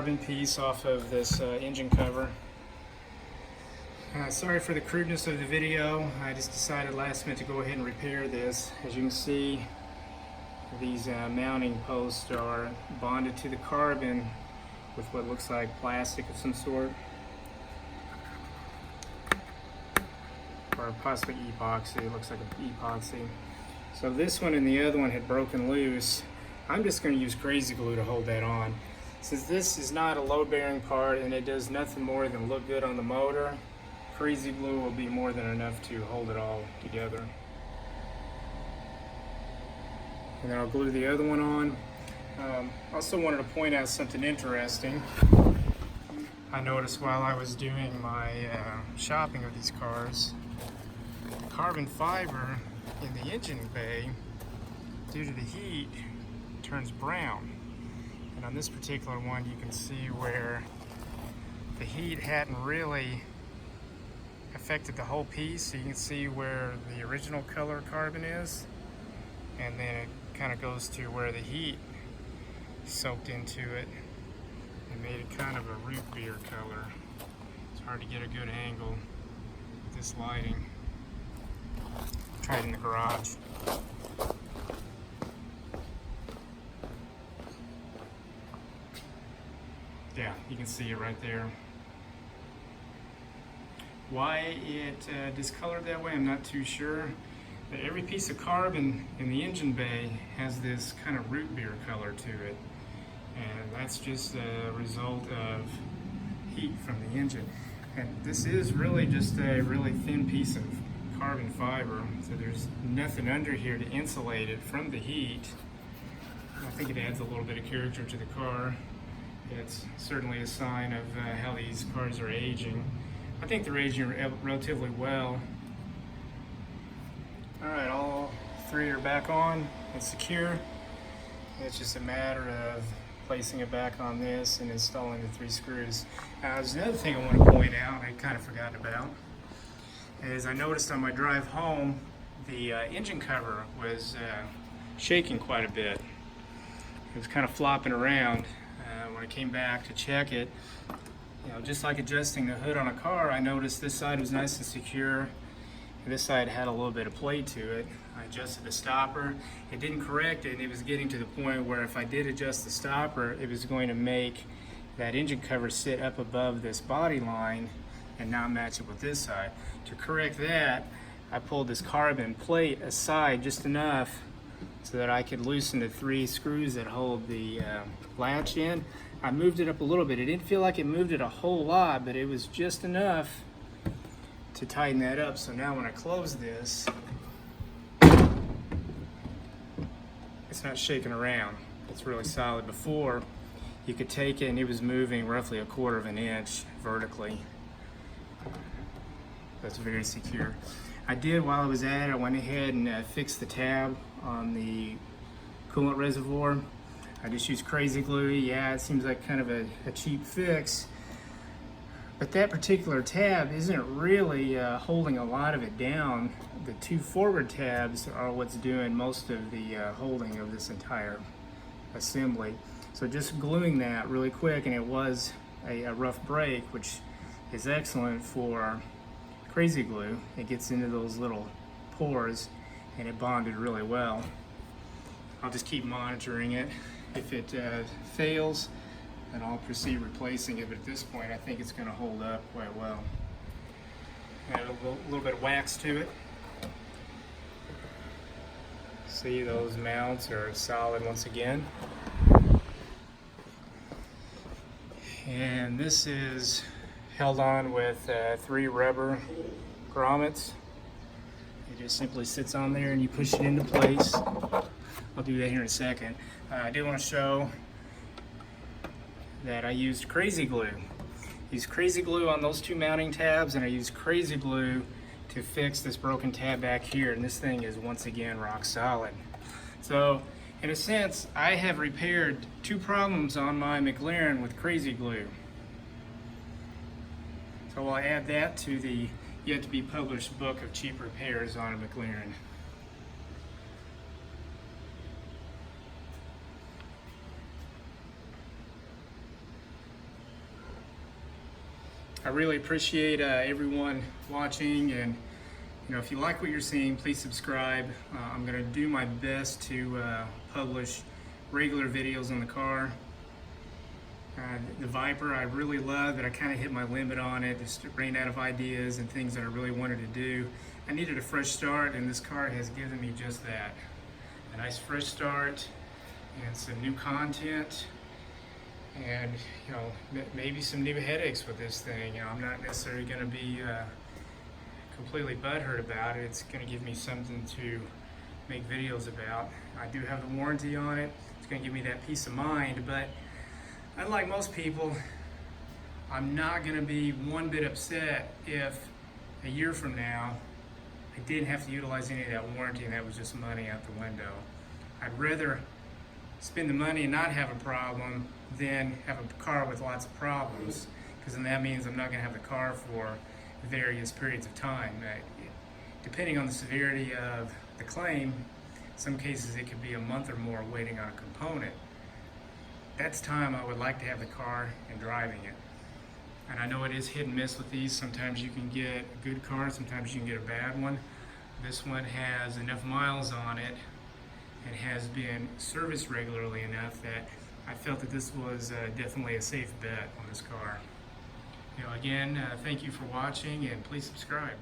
carbon piece off of this engine cover. Sorry for the crudeness of the video. I just decided last minute to go ahead and repair this. As you can see, these mounting posts are bonded to the carbon with what looks like plastic of some sort, or possibly epoxy. It looks like an epoxy. So this one and the other one had broken loose. I'm just going to use Krazy glue to hold that on. Since this is not a load-bearing part and it does nothing more than look good on the motor, Krazy glue will be more than enough to hold it all together. And then I'll glue the other one on. Also wanted to point out something interesting. I noticed while I was doing my shopping of these cars, the carbon fiber in the engine bay, due to the heat, turns brown. And on this particular one, you can see where the heat hadn't really affected the whole piece. So you can see where the original color carbon is, and then it kind of goes to where the heat soaked into it and made it kind of a root beer color. It's hard to get a good angle with this lighting. Try it in the garage. Yeah, you can see it right there. Why it discolored that way, I'm not too sure. But every piece of carbon in the engine bay has this kind of root beer color to it. And that's just a result of heat from the engine. And this is really just a really thin piece of carbon fiber, so there's nothing under here to insulate it from the heat. I think it adds a little bit of character to the car. It's certainly a sign of how these cars are aging. I think they're aging relatively well. Alright, all three are back on and secure. It's just a matter of placing it back on this and installing the 3 screws. Now, there's another thing I want to point out I kind of forgot about. Is I noticed on my drive home, the engine cover was shaking quite a bit. It was kind of flopping around. When I came back to check it, you know, just like adjusting the hood on a car, I noticed this side was nice and secure, and this side had a little bit of play to it. I adjusted the stopper. It didn't correct it, and it was getting to the point where if I did adjust the stopper, it was going to make that engine cover sit up above this body line and not match it with this side. To correct that, I pulled this carbon plate aside just enough so that I could loosen the 3 screws that hold the latch in. I moved it up a little bit. It didn't feel like it moved it a whole lot, but it was just enough to tighten that up. So now when I close this, it's not shaking around. It's really solid. Before, you could take it and it was moving roughly 1/4 of an inch vertically. That's very secure. I did, while I was at it, I went ahead and fixed the tab on the coolant reservoir. I just used Krazy glue. Yeah, it seems like kind of a cheap fix, but that particular tab isn't really holding a lot of it down. The 2 forward tabs are what's doing most of the holding of this entire assembly. So just gluing that really quick, and it was a rough break, which is excellent for Krazy glue. It gets into those little pores and it bonded really well. I'll just keep monitoring it. If it fails, then I'll proceed replacing it, but at this point I think it's going to hold up quite well. Add a little bit of wax to it. See, those mounts are solid once again. And this is held on with 3 rubber grommets. It just simply sits on there and you push it into place. I'll do that here in a second. I did want to show that I used Krazy glue. Used Krazy glue on those 2 mounting tabs, and I used Krazy glue to fix this broken tab back here, and this thing is once again rock solid. So in a sense, I have repaired 2 problems on my McLaren with Krazy glue. So I'll add that to the yet to be published book of cheap repairs on a McLaren. I really appreciate everyone watching, and if you like what you're seeing, please subscribe. I'm going to do my best to publish regular videos on the car. The Viper, I really love, but I kind of hit my limit on it. Just ran out of ideas and things that I really wanted to do. I needed a fresh start, and this car has given me just that. A nice fresh start and some new content, and maybe some new headaches with this thing. I'm not necessarily going to be completely butthurt about it. It's going to give me something to make videos about. I do have the warranty on it. It's going to give me that peace of mind, but unlike most people, I'm not going to be one bit upset if a year from now I didn't have to utilize any of that warranty and that was just money out the window. I'd rather spend the money and not have a problem than have a car with lots of problems, because then that means I'm not going to have the car for various periods of time. Depending on the severity of the claim, in some cases it could be a month or more waiting on a component. That's time I would like to have the car and driving it. And I know it is hit and miss with these. Sometimes you can get a good car, sometimes you can get a bad one. This one has enough miles on it and has been serviced regularly enough that I felt that this was definitely a safe bet on this car. Again, thank you for watching, and please subscribe.